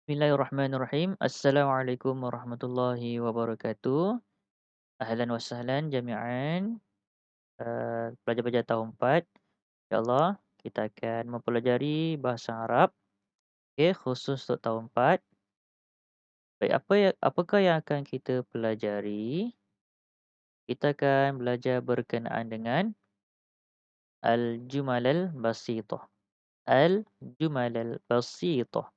Bismillahirrahmanirrahim. Assalamualaikum warahmatullahi wabarakatuh. Ahlan wa sahlan jami'an. Pelajar-pelajar tahun 4. InsyaAllah kita akan mempelajari bahasa Arab. Okay, khusus untuk tahun 4. Baik, apakah yang akan kita pelajari? Kita akan belajar berkenaan dengan Al-Jumalal Basithah. Al-Jumalal Basithah.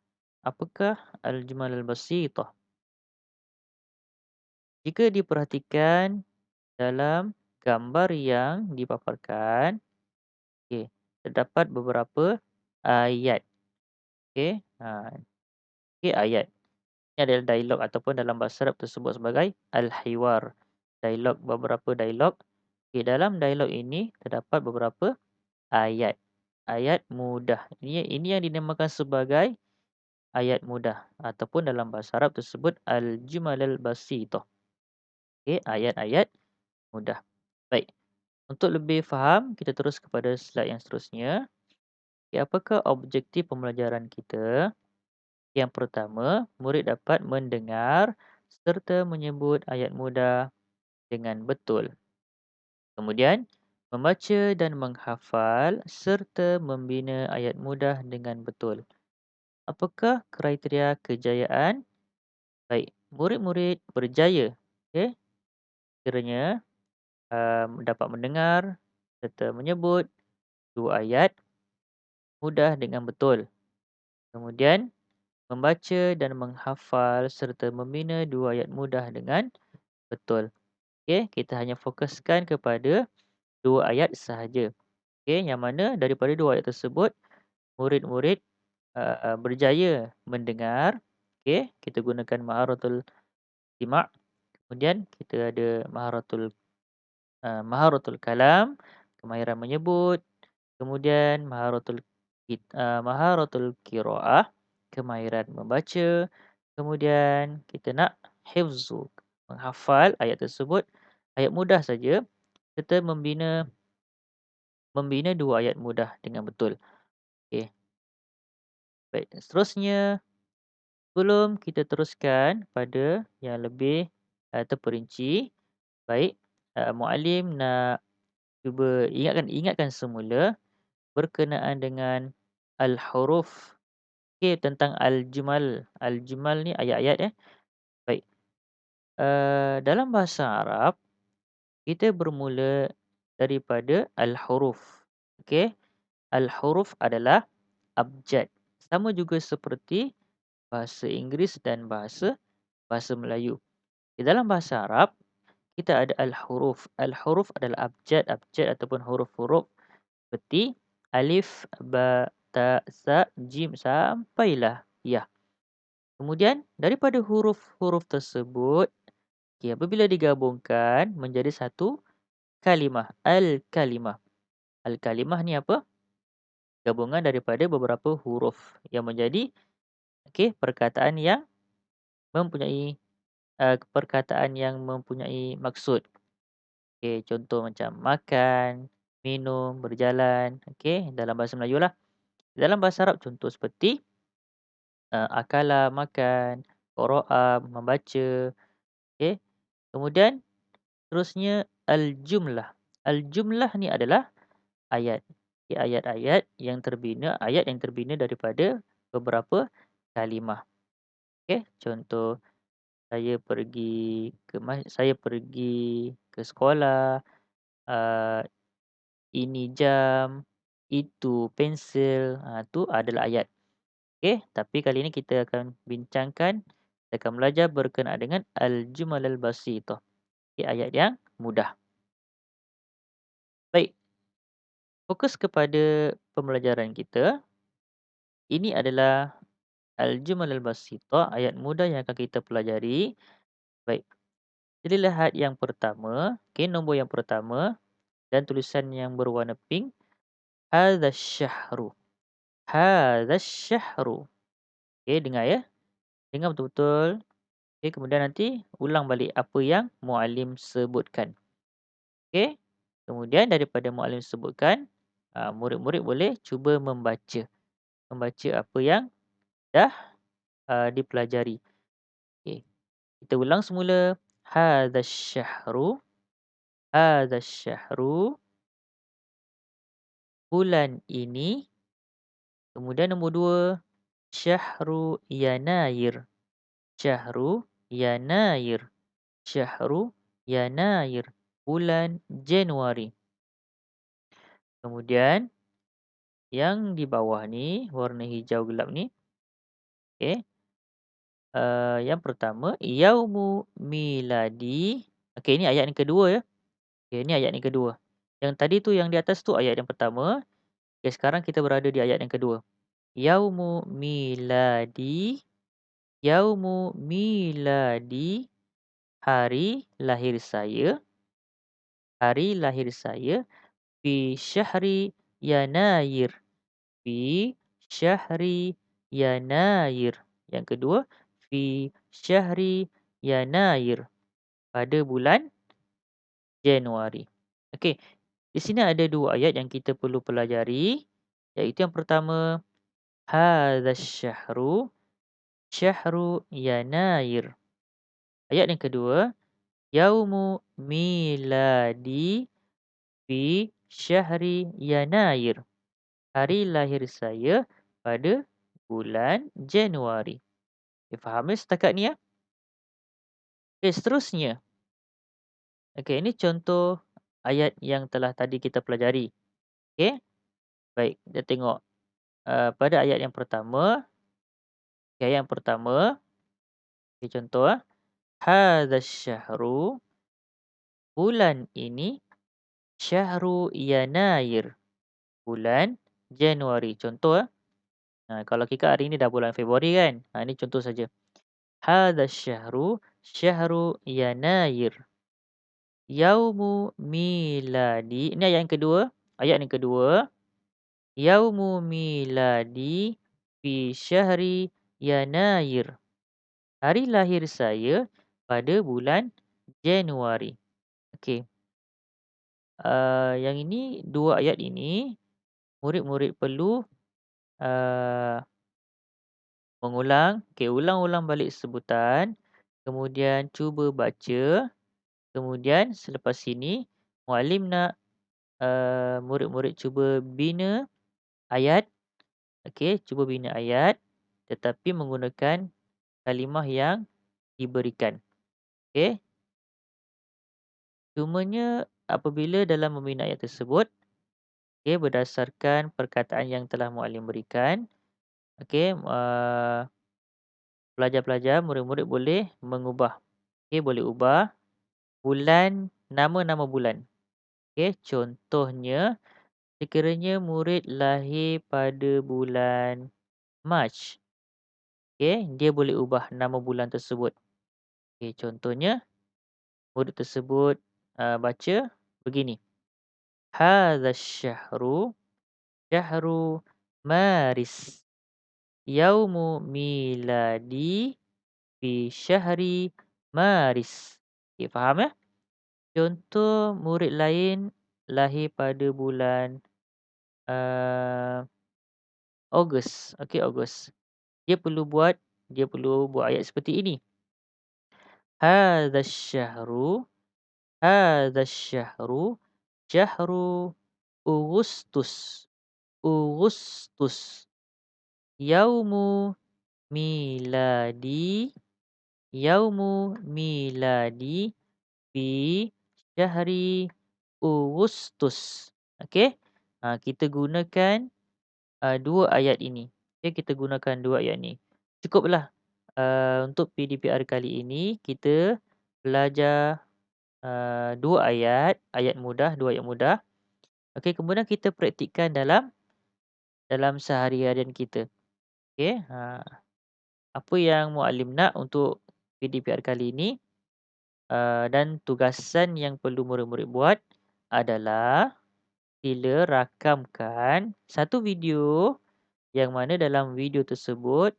Apakah Al-Jumalal Basithah? Jika diperhatikan dalam gambar yang dipaparkan, okey, terdapat beberapa ayat. Okey, okey, ayat. Ini adalah dialog ataupun dalam bahasa Arab tersebut sebagai al-hiwar. Beberapa dialog. Okey, dalam dialog ini terdapat beberapa ayat. Ayat mudah. Ini yang dinamakan sebagai ayat mudah ataupun dalam bahasa Arab tersebut al-jumalal basithah. Okey, ayat-ayat mudah. Baik. Untuk lebih faham, kita terus kepada slide yang seterusnya. Okay, apakah objektif pembelajaran kita? Yang pertama, murid dapat mendengar serta menyebut ayat mudah dengan betul. Kemudian, membaca dan menghafal serta membina ayat mudah dengan betul. Apakah kriteria kejayaan? Baik, murid-murid berjaya, okay, kiranya dapat mendengar serta menyebut dua ayat mudah dengan betul. Kemudian, membaca dan menghafal serta membina dua ayat mudah dengan betul. Okey, kita hanya fokuskan kepada dua ayat sahaja. Okey, yang mana daripada dua ayat tersebut, murid-murid berjaya mendengar. Okey, kita gunakan maharatul istima'. Kemudian kita ada maharatul kalam, kemahiran menyebut. Kemudian maharatul qiraah, kemahiran membaca. Kemudian kita nak hifzu, menghafal ayat tersebut, ayat mudah saja, serta membina dua ayat mudah dengan betul. Okey, baik. Seterusnya, sebelum kita teruskan pada yang lebih terperinci, baik, muallim nak cuba ingatkan semula berkenaan dengan al-huruf. Okey, tentang al-jumal. Al-jumal ni ayat-ayat, Baik, dalam bahasa Arab, kita bermula daripada al-huruf. Okey, al-huruf adalah abjad. Sama juga seperti bahasa Inggeris dan bahasa Melayu. Di dalam bahasa Arab, kita ada al-huruf. Al-huruf adalah abjad ataupun huruf-huruf seperti alif, ba, ta, sa, jim sampailah ya. Kemudian daripada huruf-huruf tersebut, okey, apabila digabungkan menjadi satu kalimah, al-kalimah. Al-kalimah ni apa? Gabungan daripada beberapa huruf yang menjadi, okey, perkataan yang mempunyai maksud. Okey, contoh macam makan, minum, berjalan, okey, dalam bahasa Melayu lah. Dalam bahasa Arab contoh seperti akala, makan, qara'a, membaca, okey. Kemudian terusnya al-jumlah. Al-jumlah ni adalah ayat. Okay, ayat yang terbina daripada beberapa kalimah. Okey, contoh saya pergi ke sekolah, uh, ini jam, itu pensel, tu adalah ayat. Okey, tapi kali ini kita akan bincangkan, kita akan belajar berkenaan dengan al-jumal al-basithah. Okey, ayat yang mudah. Baik, fokus kepada pembelajaran kita. Ini adalah al-jumal al-basithah, ayat mudah yang akan kita pelajari. Baik, jadi lihat yang pertama, okey, nombor yang pertama dan tulisan yang berwarna pink, hadzal syahru. Hadzal syahru. Okey, dengar ya. Dengar betul-betul. Okey, kemudian nanti ulang balik apa yang muallim sebutkan. Okey. Kemudian daripada muallim sebutkan, murid-murid boleh cuba membaca. Membaca apa yang dah dipelajari. Okey, kita ulang semula. Hadzal syahru, bulan ini. Kemudian nombor 2, syahru Yanayir, syahru Yanayir, syahru Yanayir, bulan Januari. Kemudian yang di bawah ni, warna hijau gelap ni, okey, yang pertama, yaumu miladi. Okey, ini ayat yang kedua ya. Okey, ini ayat yang kedua. Yang tadi tu yang di atas tu ayat yang pertama. Okey, sekarang kita berada di ayat yang kedua. Yaumu miladi, yaumu miladi, hari lahir saya, hari lahir saya, fi syahri Yanayir, fi syahri Yanayir. Yang kedua, fi syahri Yanayir, pada bulan Januari. Okey, di sini ada dua ayat yang kita perlu pelajari, iaitu yang pertama, hadzal syahru, syahru Yanayir. Ayat yang kedua, yaumu miladi fi syahri Yanayir, hari lahir saya pada bulan Januari. Okay, faham ya setakat ni ya? Okey, seterusnya. Okey, ini contoh ayat yang telah tadi kita pelajari. Okey, baik, kita tengok pada ayat yang pertama. Okay, ayat yang pertama, okay, contoh hadzal syahru, bulan ini, syahru Yanayir, bulan Januari. Contoh kalau kita hari ini dah bulan Februari kan. Ini contoh saja. Hadzal syahru, syahru Yanayir. Yaumu miladi. Ini ayat yang kedua. Ayat yang kedua. Yaumu miladi fi syahri Yanayir. Hari lahir saya pada bulan Januari. Okey. Yang ini, dua ayat ini, murid-murid perlu mengulang. Okey, ulang-ulang balik sebutan. Kemudian cuba baca. Kemudian selepas ini, muallim nak murid-murid cuba bina ayat. Okey, cuba bina ayat tetapi menggunakan kalimah yang diberikan. Okey. Cumanya apabila dalam membina ayat tersebut, okey, berdasarkan perkataan yang telah muallim berikan, okey, pelajar-pelajar, murid-murid boleh mengubah. Okey, boleh ubah bulan, nama-nama bulan. Okey, contohnya sekiranya murid lahir pada bulan Mac, okey, dia boleh ubah nama bulan tersebut. Okey, contohnya murid tersebut baca begini. Hadzal syahru, syahru Maris. Yaumu miladi fi syahri Maris. Okey, faham ya? Contoh murid lain lahir pada bulan Ogos. Okey, Ogos. Dia perlu buat ayat seperti ini. Hadzal syahru, hadzal syahru, syahru Agustus. Agustus. Yaumu miladi, yaumu miladi fi syahri Agustus. Okey. Kita gunakan dua ayat ini. Okey, kita gunakan dua ayat ini. Cukuplah untuk PDPR kali ini kita belajar dua ayat, dua ayat mudah. Okey, kemudian kita praktikkan dalam sehari-harian kita. Okey, apa yang muallim nak untuk PDPR kali ini, dan tugasan yang perlu murid-murid buat adalah sila rakamkan satu video yang mana dalam video tersebut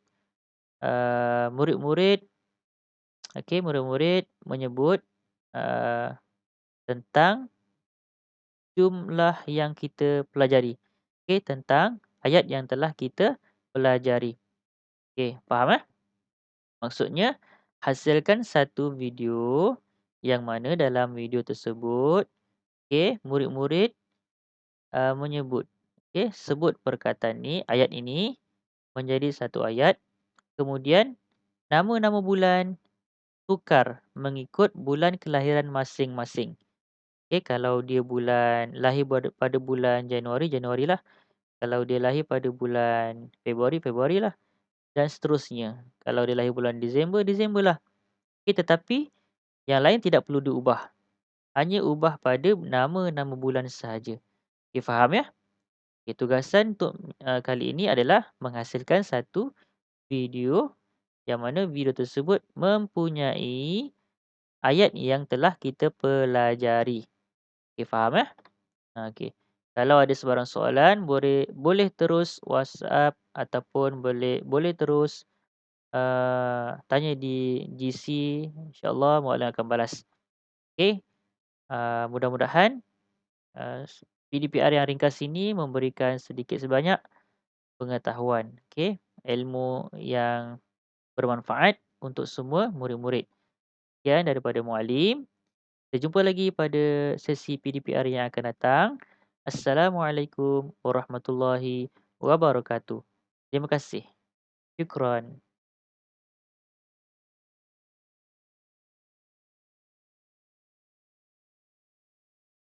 murid-murid menyebut tentang jumlah yang kita pelajari. Okey, tentang ayat yang telah kita pelajari. Okey, faham Maksudnya, hasilkan satu video yang mana dalam video tersebut, okey, murid-murid, menyebut, okey, sebut perkataan ni, ayat ini menjadi satu ayat. Kemudian nama-nama bulan tukar mengikut bulan kelahiran masing-masing. Okey, kalau dia lahir pada bulan Januari, Januarilah. Kalau dia lahir pada bulan Februari, Februarilah dan seterusnya. Kalau dia lahir bulan Disember, Disemberlah. Okey, tetapi yang lain tidak perlu diubah. Hanya ubah pada nama-nama bulan sahaja. Okey, faham ya? Okey, tugasan untuk, kali ini adalah menghasilkan satu video yang mana video tersebut mempunyai ayat yang telah kita pelajari. Okey, faham ya? Okey. Kalau ada sebarang soalan boleh boleh terus WhatsApp ataupun boleh boleh terus, tanya di GC, InsyaAllah Muallim akan balas. Okey, mudah-mudahan, PDPR yang ringkas ini memberikan sedikit sebanyak pengetahuan, okey, ilmu yang bermanfaat untuk semua murid-murid. Sekian daripada Muallim. Kita jumpa lagi pada sesi PDPR yang akan datang. Assalamualaikum warahmatullahi wabarakatuh. Terima kasih. Syukran.